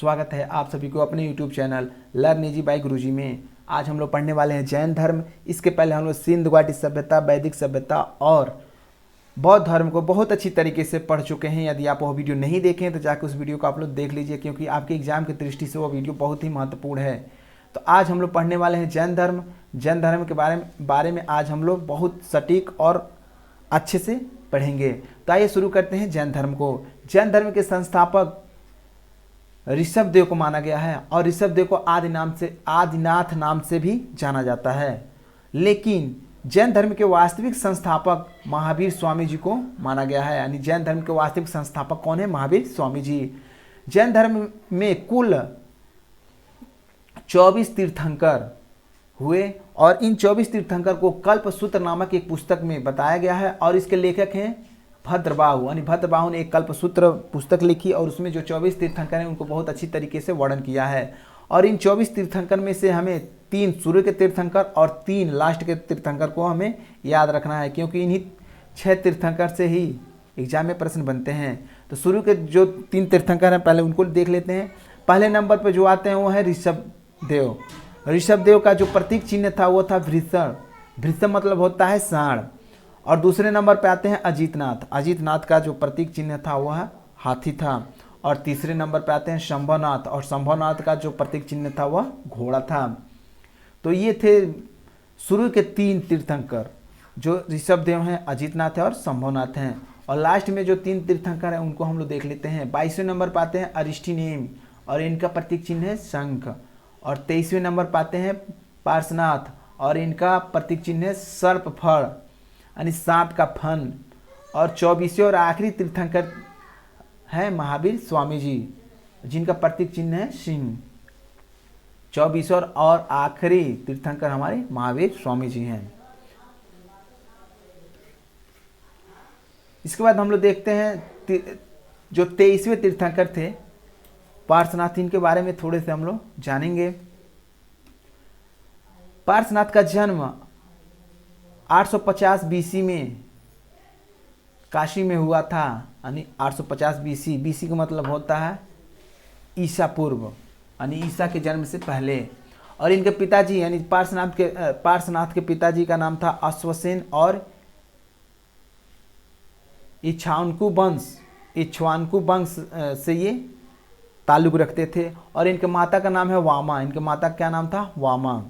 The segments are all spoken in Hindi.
स्वागत है आप सभी को अपने YouTube channel learn easy by Guruji में। आज हम लोग पढ़ने वाले हैं जैन धर्म। इसके पहले हम लोग सिंध घाटी सभ्यता, वैदिक सभ्यता और बौद्ध धर्म को बहुत अच्छी तरीके से पढ़ चुके हैं। यदि आप वो वीडियो नहीं देखें तो जाकर उस वीडियो को आप लोग देख लीजिए, क्योंकि आपके एग्जाम की दृष्टि से वो वीडियो बहुत ही महत्वपूर्ण है। तो आज हम लोग पढ़ने वाले हैं जैन धर्म। जैन धर्म के बारे में आज हम लोग बहुत सटीक और अच्छे से पढ़ेंगे। तो आइए शुरू करते हैं जैन धर्म को। जैन धर्म के संस्थापक ऋषभ देव को माना गया है और ऋषभ देव को आदिनाथ नाम से भी जाना जाता है। लेकिन जैन धर्म के वास्तविक संस्थापक महावीर स्वामी जी को माना गया है। यानी जैन धर्म के वास्तविक संस्थापक कौन है? महावीर स्वामी जी। जैन धर्म में कुल 24 तीर्थंकर हुए और इन 24 तीर्थंकर को कल्पसूत्र नामक एक पुस्तक में बताया गया है और इसके लेखक हैं भद्रबाहु। यानी भद्रबाहु ने एक कल्पसूत्र पुस्तक लिखी और उसमें जो 24 तीर्थंकर हैं उनको बहुत अच्छी तरीके से वर्णन किया है। और इन 24 तीर्थंकर में से हमें 3 शुरू के तीर्थंकर और 3 लास्ट के तीर्थंकर को हमें याद रखना है, क्योंकि इन्हीं 6 तीर्थंकर से ही एग्जाम में प्रश्न बनते हैं। तो शुरू के जो 3 तीर्थंकर हैं पहले उनको देख लेते हैं। पहले नंबर पर जो आते हैं वो है ऋषभ देव। ऋषभ देव का जो प्रतीक चिन्ह था वो था वृषण। वृषण मतलब होता है सांड। और दूसरे नंबर पे आते हैं अजीतनाथ। अजीतनाथ का जो प्रतीक चिन्ह था वह हाथी था। और तीसरे नंबर पे आते हैं शंभुनाथ और शंभुनाथ का जो प्रतीक चिन्ह था वह घोड़ा था। तो ये थे शुरू के 3 तीर्थंकर, जो ऋषभ देव हैं, अजीतनाथ है और शंभुनाथ हैं। और लास्ट में जो 3 तीर्थंकर हैं उनको हम लोग देख लेते हैं। 22वें नंबर पर आते हैं अरिष्टिनेम और इनका प्रतीक चिन्ह है शंख। और 23वें नंबर पर आते हैं पार्श्वनाथ और इनका प्रतीक चिन्ह है सर्पफल यानी सांप का फन। और 24वें और आखिरी तीर्थंकर है महावीर स्वामी जी, जिनका प्रतीक चिन्ह है सिंह। 24वें और आखिरी तीर्थंकर हमारे महावीर स्वामी जी हैं। इसके बाद हम लोग देखते हैं जो 23वें तीर्थंकर थे पार्श्वनाथ, इनके बारे में थोड़े से हम लोग जानेंगे। पार्श्वनाथ का जन्म 850 बीसी में काशी में हुआ था। यानी 850 बीसी। बीसी का मतलब होता है ईसा पूर्व, यानी ईसा के जन्म से पहले। और इनके पिताजी यानी पार्श्वनाथ के पिताजी का नाम था अश्वसेन और इक्ष्वाकु वंश से ये ताल्लुक रखते थे। और इनके माता का नाम है वामा। इनके माता का क्या नाम था? वामा।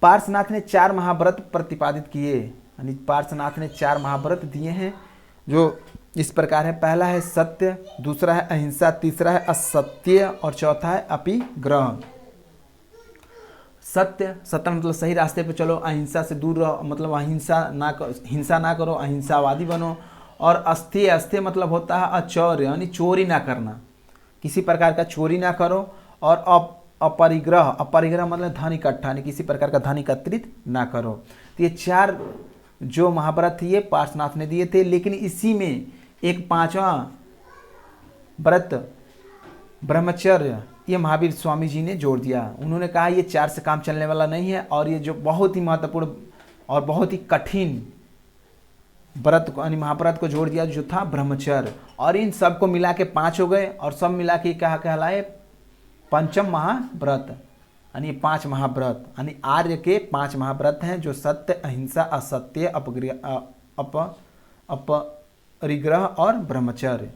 पार्श्वनाथ ने 4 महाव्रत प्रतिपादित किए। यानी पार्श्वनाथ ने 4 महाव्रत दिए हैं जो इस प्रकार है। पहला है सत्य, दूसरा है अहिंसा, तीसरा है असत्य और चौथा है अपिग्रह। सत्य मतलब सही रास्ते पे चलो, अहिंसा से दूर रहो, मतलब हिंसा ना करो, अहिंसावादी बनो। और अस्त्य मतलब होता है अचौर्य, यानी चोरी ना करना, किसी प्रकार का चोरी ना करो। और अपरिग्रह मतलब धन इकट्ठा, यानी किसी प्रकार का धन एकत्रित ना करो। तो ये 4 जो महाव्रत थे ये पार्श्वनाथ ने दिए थे। लेकिन इसी में एक 5वां व्रत ब्रह्मचर्य ये महावीर स्वामी जी ने जोड़ दिया। उन्होंने कहा ये 4 से काम चलने वाला नहीं है और ये जो बहुत ही महत्वपूर्ण और बहुत ही कठिन व्रत को यानी महाव्रत को जोड़ दिया जो था ब्रह्मचर्य। और इन सब को मिला के 5 हो गए और सब मिला के क्या कहलाए? पंचम महाव्रत। यानी 5 महाव्रत, यानी आर्य के 5 महाव्रत हैं जो सत्य, अहिंसा, असत्य, अपरिग्रह और ब्रह्मचर्य।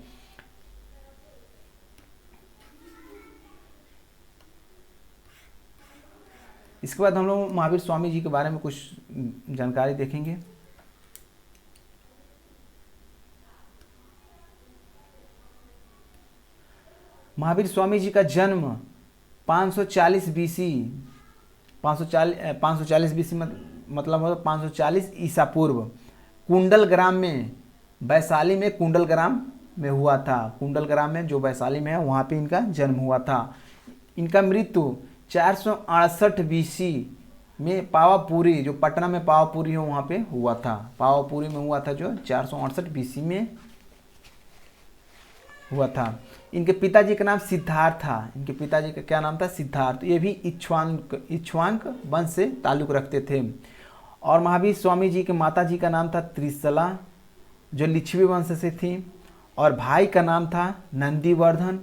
इसके बाद हम लोग महावीर स्वामी जी के बारे में कुछ जानकारी देखेंगे। महावीर स्वामी जी का जन्म 540 बीसी 540 बीसी मतलब होता 540 ईसा पूर्व कुंडल ग्राम में, वैशाली में कुंडल ग्राम में हुआ था। कुंडल ग्राम में जो वैशाली में है वहाँ पे इनका जन्म हुआ था। इनका मृत्यु 468 बीसी में पावापुरी, जो पटना में पावापुरी है वहाँ पे हुआ था। पावापुरी में हुआ था जो 468 बीसी में हुआ था। इनके पिताजी का नाम सिद्धार्थ था। इनके पिताजी का क्या नाम था? सिद्धार्थ। ये भी इक्ष्वाक वंश से ताल्लुक रखते थे। और महावीर स्वामी जी के माता जी का नाम था त्रिशला, जो लिच्छवी वंश से थी। और भाई का नाम था नंदीवर्धन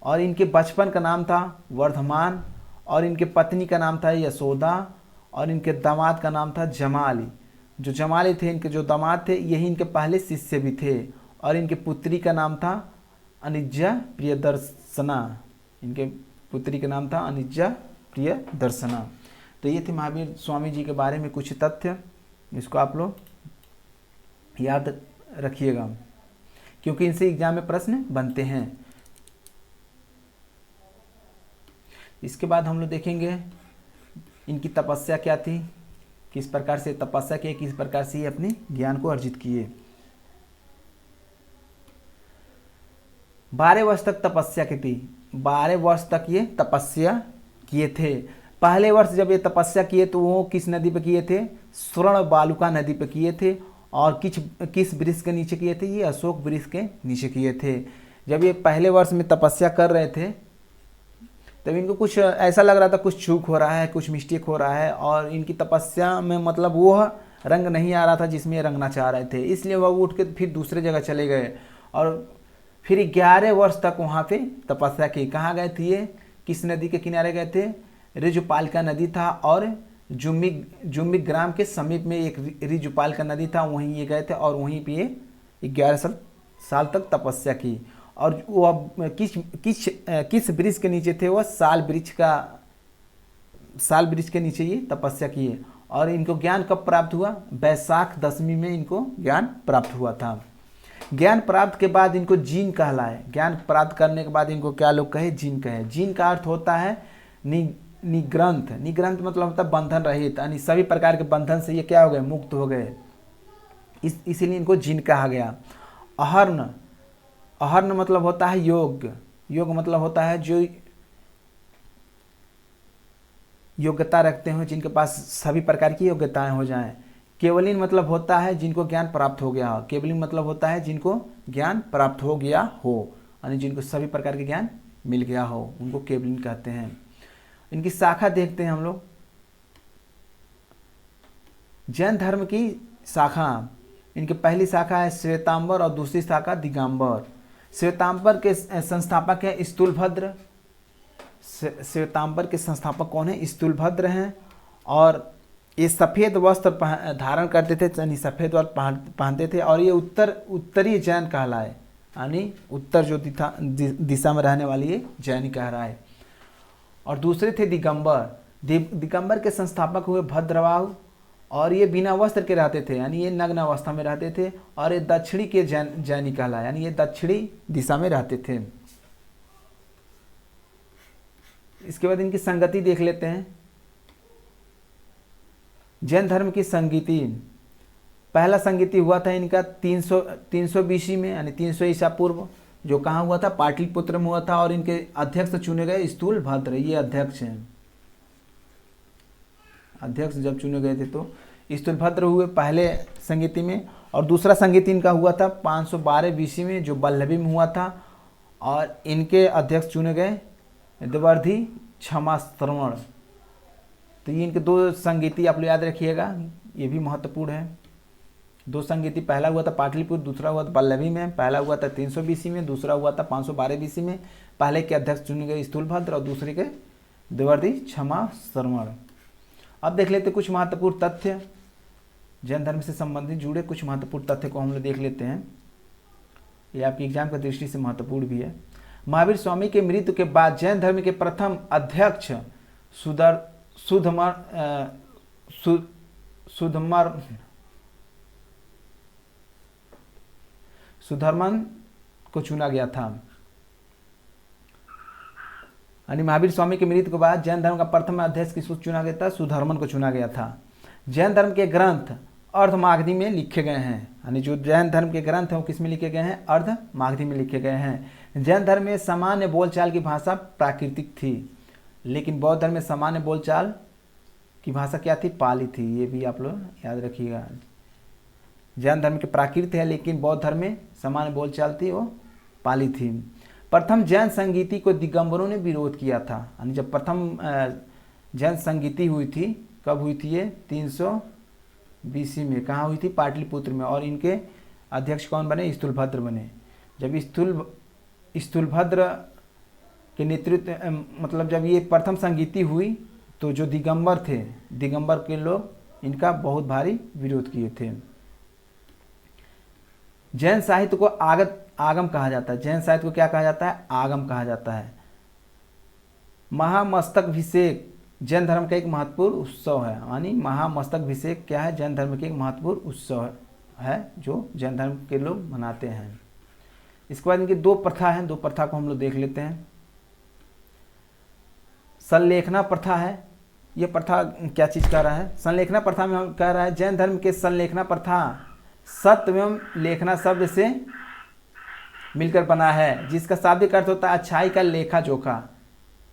और इनके बचपन का नाम था वर्धमान, और इनके पत्नी का नाम था यशोदा, और इनके दामाद का नाम था जमाली। जो जमाली थे, इनके जो दामाद थे, यही इनके पहले शिष्य भी थे। और इनके पुत्री का नाम था अनिज्जा प्रियदर्शना। इनके पुत्री का नाम था अनिज्जा प्रियदर्शना। तो ये थे महावीर स्वामी जी के बारे में कुछ तथ्य, इसको आप लोग याद रखिएगा क्योंकि इनसे एग्जाम में प्रश्न बनते हैं। इसके बाद हम लोग देखेंगे इनकी तपस्या क्या थी, किस प्रकार से तपस्या किए, किस प्रकार से ये अपने ज्ञान को अर्जित किए। 12 वर्ष तक तपस्या की थी, 12 वर्ष तक ये तपस्या किए थे। पहले वर्ष जब ये तपस्या किए तो वो किस नदी पे किए थे? स्वर्ण बालुका नदी पे किए थे। और किस वृक्ष के नीचे किए थे? ये अशोक वृक्ष के नीचे किए थे। जब ये पहले वर्ष में तपस्या कर रहे थे तब इनको कुछ ऐसा लग रहा था, कुछ चूक हो रहा है, कुछ मिस्टेक हो रहा है, और इनकी तपस्या में मतलब वो रंग नहीं आ रहा था जिसमें ये रंगना चाह रहे थे। इसलिए वह उठ के फिर दूसरे जगह चले गए और फिर 11 वर्ष तक वहाँ पे तपस्या की। कहाँ गए थे ये? किस नदी के किनारे गए थे? रिजुपालिका नदी था और जुम्मी ग्राम के समीप में एक रिजुपालिका नदी था, वहीं ये गए थे और वहीं पे ये 11 साल तक तपस्या की। और वो अब किस वृक्ष के नीचे थे? वह साल वृक्ष के नीचे ये तपस्या किए। और इनको ज्ञान कब प्राप्त हुआ? वैशाख दशमी में इनको ज्ञान प्राप्त हुआ था। ज्ञान प्राप्त के बाद इनको जीन कहलाए। ज्ञान प्राप्त करने के बाद इनको क्या लोग कहे? जीन कहे। जीन का अर्थ होता है निग्रंथ। निग्रंथ मतलब होता है बंधन रहित, यानी सभी प्रकार के बंधन से ये क्या हो गए? मुक्त हो गए। इसीलिए इनको जीन कहा गया। अहर्ण, अहर्ण मतलब होता है योग। योग मतलब होता है जो योग्यता रखते हो, जिनके पास सभी प्रकार की योग्यताएं हो जाएं। केवलिन मतलब होता है जिनको ज्ञान प्राप्त हो गया हो। केवलिन मतलब होता है जिनको ज्ञान प्राप्त हो गया हो, यानी जिनको सभी प्रकार के ज्ञान मिल गया हो, उनको केवलिन कहते हैं। इनकी शाखा देखते हैं हम लोग। जैन धर्म की शाखा, इनकी पहली शाखा है श्वेतांबर और दूसरी शाखा दिगंबर। श्वेतांबर के संस्थापक है स्थूलभद्र। श्वेतांबर के संस्थापक कौन है? स्थूलभद्र हैं। और ये सफ़ेद वस्त्र धारण करते थे, यानी सफ़ेद वस्त्र पहनते थे। और ये उत्तरी जैन कहलाए, यानी उत्तर जो दिशा में रहने वाली ये जैन कह रहा है। और दूसरे थे दिगंबर। दिगंबर के संस्थापक हुए भद्रवाहु, और ये बिना वस्त्र के रहते थे, यानी ये नग्न अवस्था में रहते थे। और ये दक्षिणी के जैनी कहलाए, यानी ये दक्षिणी दिशा में रहते थे। इसके बाद इनकी संगति देख लेते हैं। जैन धर्म की संगीति, पहला संगीति हुआ था इनका 300 बीसी में, यानी 300 ईसा पूर्व, जो कहाँ हुआ था? पाटलिपुत्र में हुआ था। और इनके अध्यक्ष चुने गए स्थूलभद्र, ये अध्यक्ष हैं। अध्यक्ष जब चुने गए थे तो स्थूलभद्र हुए पहले संगीति में। और दूसरा संगीति इनका हुआ था 512 बीसी में, जो बल्लभी में हुआ था। और इनके अध्यक्ष चुने गए द्विवर्धी क्षमा श्रवण। तो ये इनके 2 संगीति आप लोग याद रखिएगा, ये भी महत्वपूर्ण है। 2 संगीति, पहला हुआ था पाटलिपुत्र, दूसरा हुआ था बल्लभी में। पहला हुआ था 300 बीसी में, दूसरा हुआ था 512 बीसी में। पहले के अध्यक्ष चुने गए स्थूलभद्र और दूसरे के द्विवर्धी क्षमा श्रवण। अब देख लेते कुछ महत्वपूर्ण तथ्य, जैन धर्म से संबंधित जुड़े कुछ महत्वपूर्ण तथ्य को हम लोग देख लेते हैं। ये आपकी एग्जाम की दृष्टि से महत्वपूर्ण भी है। महावीर स्वामी के मृत्यु के बाद जैन धर्म के प्रथम अध्यक्ष सुधर्मन को चुना गया था। यानी महावीर स्वामी की मृत्यु के बाद जैन धर्म का प्रथम अध्यक्ष किसको चुना गया था? सुधर्मन को चुना गया था। जैन धर्म के ग्रंथ अर्धमागधी में लिखे गए हैं, यानी जो जैन धर्म के ग्रंथ हैं वो किस में लिखे गए हैं? अर्धमागधी में लिखे गए हैं। जैन धर्म में सामान्य बोलचाल की भाषा प्राकृतिक थी, लेकिन बौद्ध धर्म में सामान्य बोलचाल की भाषा क्या थी? पाली थी। ये भी आप लोग याद रखिएगा। जैन धर्म के प्राकृत है, लेकिन बौद्ध धर्म में सामान्य बोलचाल थी, वो पाली थी। प्रथम जैन संगीति को दिगंबरों ने विरोध किया था, यानी जब प्रथम जैन संगीति हुई थी, कब हुई थी ये? 300 बीसी में। कहाँ हुई थी? पाटलिपुत्र में। और इनके अध्यक्ष कौन बने? स्थूलभद्र बने। जब स्थूलभद्र के नेतृत्व मतलब जब ये प्रथम संगीति हुई तो जो दिगंबर थे, दिगंबर के लोग इनका बहुत भारी विरोध किए थे। जैन साहित्य को आगम कहा जाता है। जैन साहित्य को क्या कहा जाता है? आगम कहा जाता है। महामस्तकाभिषेक जैन धर्म का एक महत्वपूर्ण उत्सव है, यानी महामस्तकाभिषेक क्या है? जैन धर्म के एक महत्वपूर्ण उत्सव है जो जैन धर्म के लोग मनाते हैं। इसके बाद इनकी दो प्रथा हैं, दो प्रथा को हम लोग देख लेते हैं। संलेखना प्रथा है। ये प्रथा क्या चीज़ कह रहा है? संलेखना प्रथा में हम कह रहा है जैन धर्म के संलेखना प्रथा सत्य एवं लेखना शब्द से मिलकर बना है, जिसका शाब्दिक अर्थ होता है अच्छाई का लेखा जोखा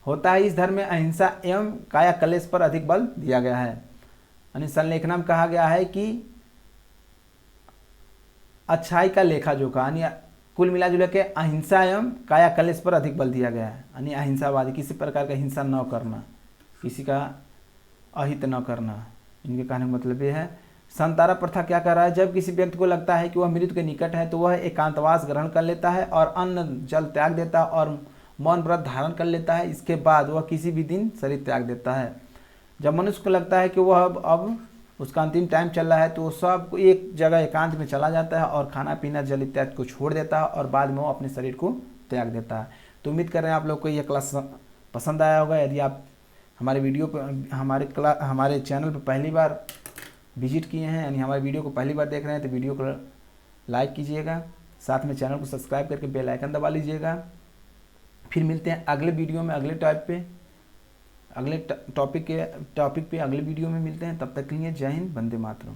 होता है। इस धर्म में अहिंसा एवं काया कलेश पर अधिक बल दिया गया है। यानी संलेखना में कहा गया है कि अच्छाई का लेखा जोखा, यानी कुल मिला जुला के अहिंसा एवं काया कलेश पर अधिक बल दिया गया है। यानी अहिंसावादी, किसी प्रकार का हिंसा न करना, किसी का अहित न करना, इनके कहने का मतलब ये है। संतारा प्रथा क्या कर रहा है? जब किसी व्यक्ति को लगता है कि वह मृत्यु के निकट है तो वह एकांतवास ग्रहण कर लेता है और अन्न जल त्याग देता है और मौन व्रत धारण कर लेता है। इसके बाद वह किसी भी दिन शरीर त्याग देता है। जब मनुष्य को लगता है कि वह अब उसका अंतिम टाइम चल रहा है तो वो सब एक जगह एकांत में चला जाता है और खाना पीना जल इत्यादि को छोड़ देता है और बाद में वो अपने शरीर को त्याग देता है। तो उम्मीद कर रहे हैं आप लोग को ये क्लास पसंद आया होगा। यदि आप हमारे वीडियो पर हमारे चैनल पर पहली बार विजिट किए हैं, यानी हमारे वीडियो को पहली बार देख रहे हैं, तो वीडियो को लाइक कीजिएगा, साथ में चैनल को सब्सक्राइब करके बेल आइकन दबा लीजिएगा। फिर मिलते हैं अगले वीडियो में, अगले टॉपिक पे अगले वीडियो में मिलते हैं। तब तक के लिए जय हिंद, वंदे मातरम।